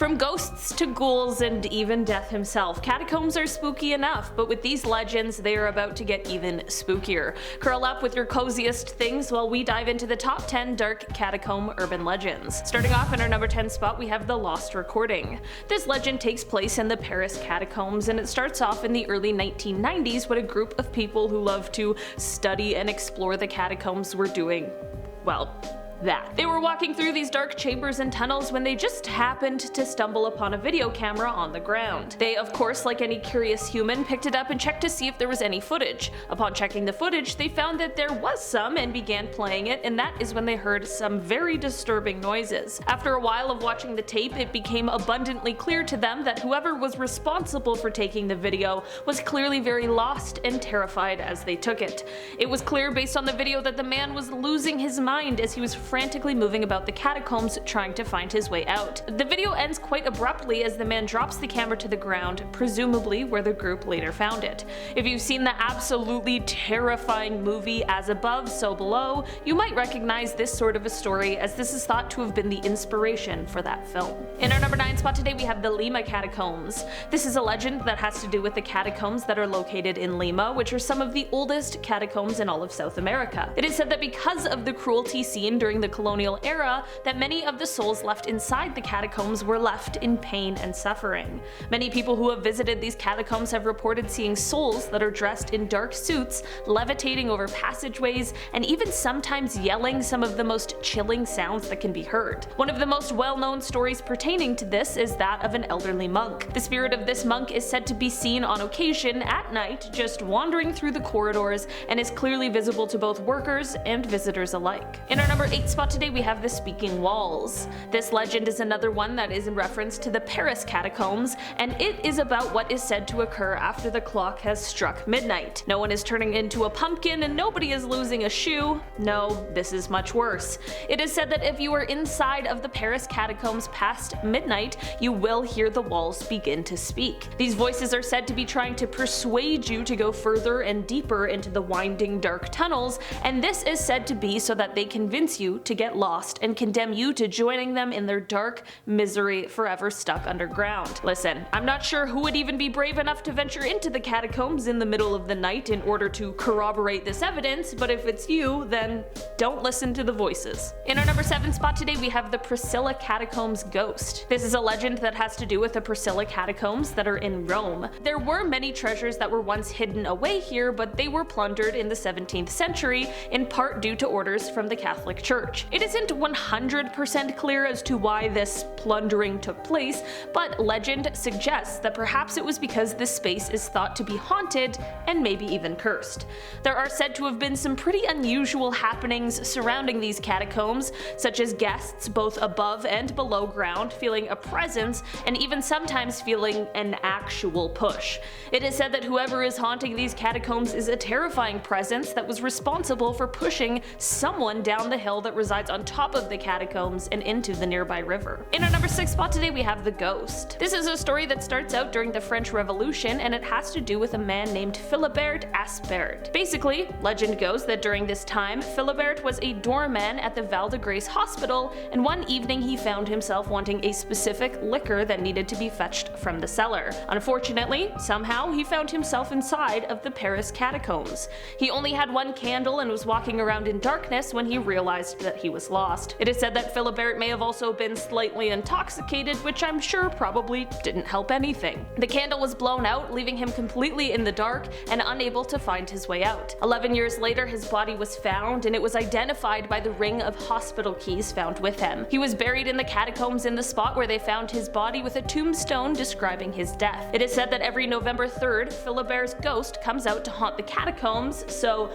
From ghosts to ghouls and even death himself, catacombs are spooky enough, but with these legends they are about to get even spookier. Curl up with your coziest things while we dive into the top 10 Dark Catacomb Urban Legends. Starting off in our number 10 spot, we have the Lost Recording. This legend takes place in the Paris catacombs, and it starts off in the early 1990s when a group of people who love to study and explore the catacombs were doing, well, that. They were walking through these dark chambers and tunnels when they just happened to stumble upon a video camera on the ground. They, of course, like any curious human, picked it up and checked to see if there was any footage. Upon checking the footage, they found that there was some and began playing it, and that is when they heard some very disturbing noises. After a while of watching the tape, it became abundantly clear to them that whoever was responsible for taking the video was clearly very lost and terrified as they took it. It was clear based on the video that the man was losing his mind as he was frantically moving about the catacombs trying to find his way out. The video ends quite abruptly as the man drops the camera to the ground, presumably where the group later found it. If you've seen the absolutely terrifying movie As Above, So Below, you might recognize this sort of a story, as this is thought to have been the inspiration for that film. In our number 9 spot today we have the Lima Catacombs. This is a legend that has to do with the catacombs that are located in Lima, which are some of the oldest catacombs in all of South America. It is said that because of the cruelty seen during the colonial era, that many of the souls left inside the catacombs were left in pain and suffering. Many people who have visited these catacombs have reported seeing souls that are dressed in dark suits, levitating over passageways, and even sometimes yelling some of the most chilling sounds that can be heard. One of the most well-known stories pertaining to this is that of an elderly monk. The spirit of this monk is said to be seen on occasion at night just wandering through the corridors and is clearly visible to both workers and visitors alike. In our number 8 spot today we have the Speaking Walls. This legend is another one that is in reference to the Paris catacombs, and it is about what is said to occur after the clock has struck midnight. No one is turning into a pumpkin and nobody is losing a shoe. No, this is much worse. It is said that if you are inside of the Paris catacombs past midnight, you will hear the walls begin to speak. These voices are said to be trying to persuade you to go further and deeper into the winding dark tunnels, and this is said to be so that they convince you to get lost and condemn you to joining them in their dark misery forever stuck underground. Listen, I'm not sure who would even be brave enough to venture into the catacombs in the middle of the night in order to corroborate this evidence, but if it's you, then don't listen to the voices. In our number 7 spot today we have the Priscilla Catacombs ghost. This is a legend that has to do with the Priscilla Catacombs that are in Rome. There were many treasures that were once hidden away here, but they were plundered in the 17th century, in part due to orders from the Catholic Church. It isn't 100% clear as to why this plundering took place, but legend suggests that perhaps it was because this space is thought to be haunted and maybe even cursed. There are said to have been some pretty unusual happenings surrounding these catacombs, such as guests both above and below ground feeling a presence and even sometimes feeling an actual push. It is said that whoever is haunting these catacombs is a terrifying presence that was responsible for pushing someone down the hill that resides on top of the catacombs and into the nearby river. In our number 6 spot today we have the Ghost. This is a story that starts out during the French Revolution, and it has to do with a man named Philibert Aspert. Basically, legend goes that during this time, Philibert was a doorman at the Val de Grace hospital, and one evening he found himself wanting a specific liquor that needed to be fetched from the cellar. Unfortunately, somehow he found himself inside of the Paris catacombs. He only had one candle and was walking around in darkness when he realized that he was lost. It is said that Philibert may have also been slightly intoxicated, which I'm sure probably didn't help anything. The candle was blown out, leaving him completely in the dark and unable to find his way out. 11 years later, his body was found, and it was identified by the ring of hospital keys found with him. He was buried in the catacombs in the spot where they found his body, with a tombstone describing his death. It is said that every November 3rd, Philibert's ghost comes out to haunt the catacombs, so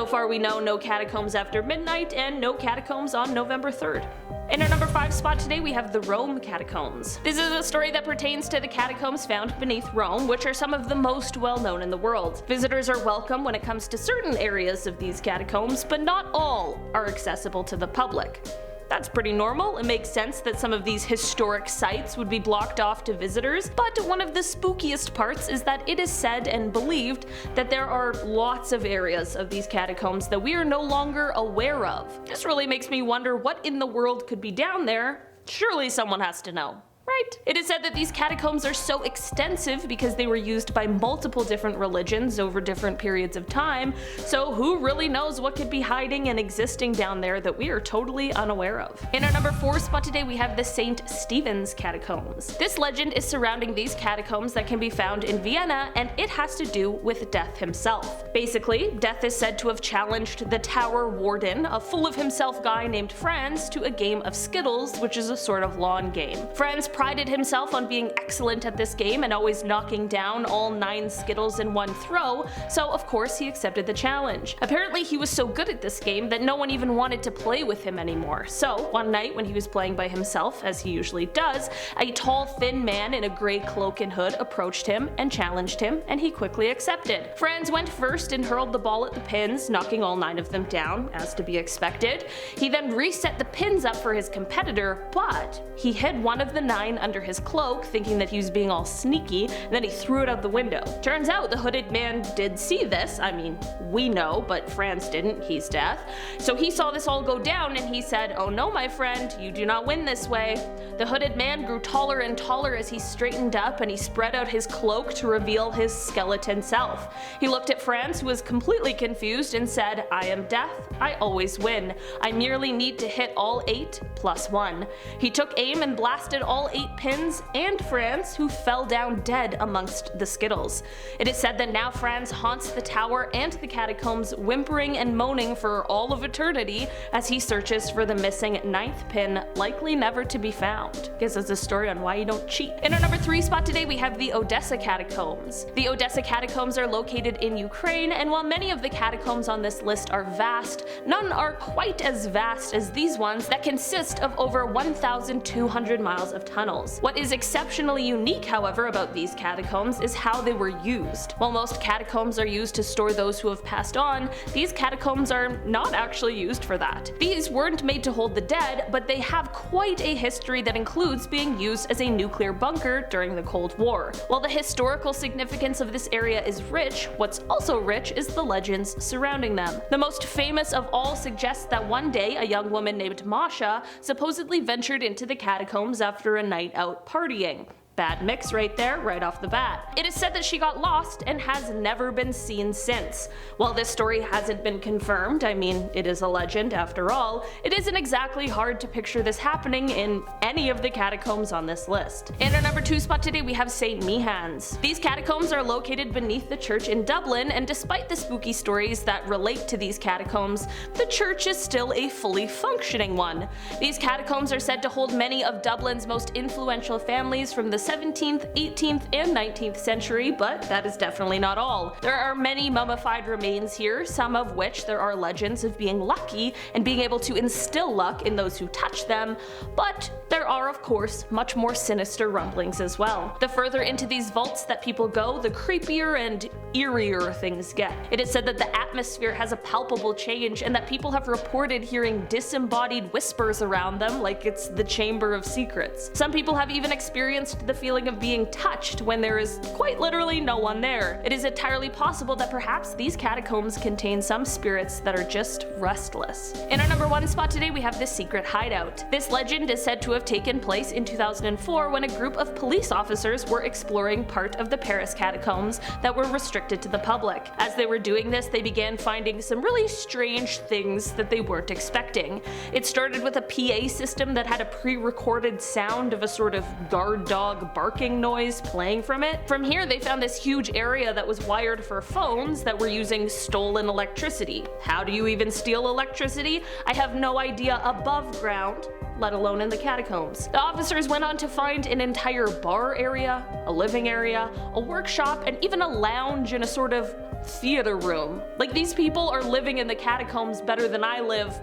far we know no catacombs after midnight and no catacombs on November 3rd. In our number 5 spot today we have the Rome Catacombs. This is a story that pertains to the catacombs found beneath Rome, which are some of the most well known in the world. Visitors are welcome when it comes to certain areas of these catacombs, but not all are accessible to the public. That's pretty normal. It makes sense that some of these historic sites would be blocked off to visitors, but one of the spookiest parts is that it is said and believed that there are lots of areas of these catacombs that we are no longer aware of. This really makes me wonder what in the world could be down there. Surely someone has to know. Right. It is said that these catacombs are so extensive because they were used by multiple different religions over different periods of time, so who really knows what could be hiding and existing down there that we are totally unaware of. In our number 4 spot today, we have the St. Stephens Catacombs. This legend is surrounding these catacombs that can be found in Vienna, and it has to do with Death himself. Basically, Death is said to have challenged the tower warden, a full of himself guy named Franz, to a game of Skittles, which is a sort of lawn game. Franz prided himself on being excellent at this game and always knocking down all 9 Skittles in one throw, so of course he accepted the challenge. Apparently he was so good at this game that no one even wanted to play with him anymore, so one night when he was playing by himself, as he usually does, a tall thin man in a grey cloak and hood approached him and challenged him, and he quickly accepted. Franz went first and hurled the ball at the pins, knocking all 9 of them down, as to be expected. He then reset the pins up for his competitor, but he hid one of the 9 under his cloak, thinking that he was being all sneaky, and then he threw it out the window. Turns out the hooded man did see this. I mean, we know, but Franz didn't, he's Death. So he saw this all go down and he said, "Oh no, my friend, you do not win this way." The hooded man grew taller and taller as he straightened up, and he spread out his cloak to reveal his skeleton self. He looked at Franz, who was completely confused, and said, "I am Death, I always win. I merely need to hit all 8 plus 1. He took aim and blasted all 8 pins and Franz, who fell down dead amongst the Skittles. It is said that now Franz haunts the tower and the catacombs, whimpering and moaning for all of eternity as he searches for the missing 9th pin, likely never to be found. Gives us a story on why you don't cheat. In our number 3 spot today, we have the Odessa Catacombs. The Odessa Catacombs are located in Ukraine, and while many of the catacombs on this list are vast, none are quite as vast as these ones that consist of over 1,200 miles of tunnels. What is exceptionally unique, however, about these catacombs is how they were used. While most catacombs are used to store those who have passed on, these catacombs are not actually used for that. These weren't made to hold the dead, but they have quite a history that includes being used as a nuclear bunker during the Cold War. While the historical significance of this area is rich, what's also rich is the legends surrounding them. The most famous of all suggests that one day a young woman named Masha supposedly ventured into the catacombs after a night out partying. Bad mix right there, right off the bat. It is said that she got lost and has never been seen since. While this story hasn't been confirmed, I mean, it is a legend after all, it isn't exactly hard to picture this happening in any of the catacombs on this list. In our number 2 spot today, we have St. Michan's. These catacombs are located beneath the church in Dublin, and despite the spooky stories that relate to these catacombs, the church is still a fully functioning one. These catacombs are said to hold many of Dublin's most influential families from the 17th, 18th, and 19th century, but that is definitely not all. There are many mummified remains here, some of which there are legends of being lucky and being able to instill luck in those who touch them, but there are of course much more sinister rumblings as well. The further into these vaults that people go, the creepier and eerier things get. It is said that the atmosphere has a palpable change and that people have reported hearing disembodied whispers around them like it's the Chamber of Secrets. Some people have even experienced the feeling of being touched when there is quite literally no one there. It is entirely possible that perhaps these catacombs contain some spirits that are just restless. In our number 1 spot today, we have the Secret Hideout. This legend is said to have taken place in 2004 when a group of police officers were exploring part of the Paris catacombs that were restricted to the public. As they were doing this, they began finding some really strange things that they weren't expecting. It started with a PA system that had a pre-recorded sound of a sort of guard dog barking noise playing from it. From here, they found this huge area that was wired for phones that were using stolen electricity. How do you even steal electricity? I have no idea above ground, let alone in the catacombs. The officers went on to find an entire bar area, a living area, a workshop, and even a lounge and a sort of theater room. Like, these people are living in the catacombs better than I live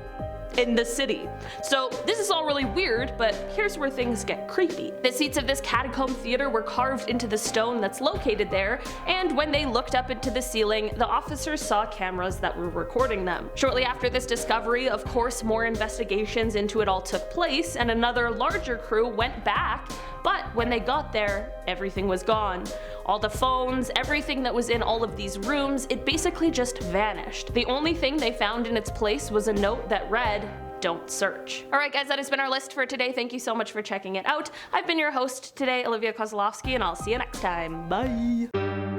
in the city. So this is all really weird, but here's where things get creepy. The seats of this catacomb theater were carved into the stone that's located there, and when they looked up into the ceiling, the officers saw cameras that were recording them. Shortly after this discovery, of course, more investigations into it all took place, and another larger crew went back, but when they got there, everything was gone. All the phones, everything that was in all of these rooms, it basically just vanished. The only thing they found in its place was a note that read, don't search. Alright guys, that has been our list for today. Thank you so much for checking it out. I've been your host today, Olivia Kozlowski, and I'll see you next time. Bye!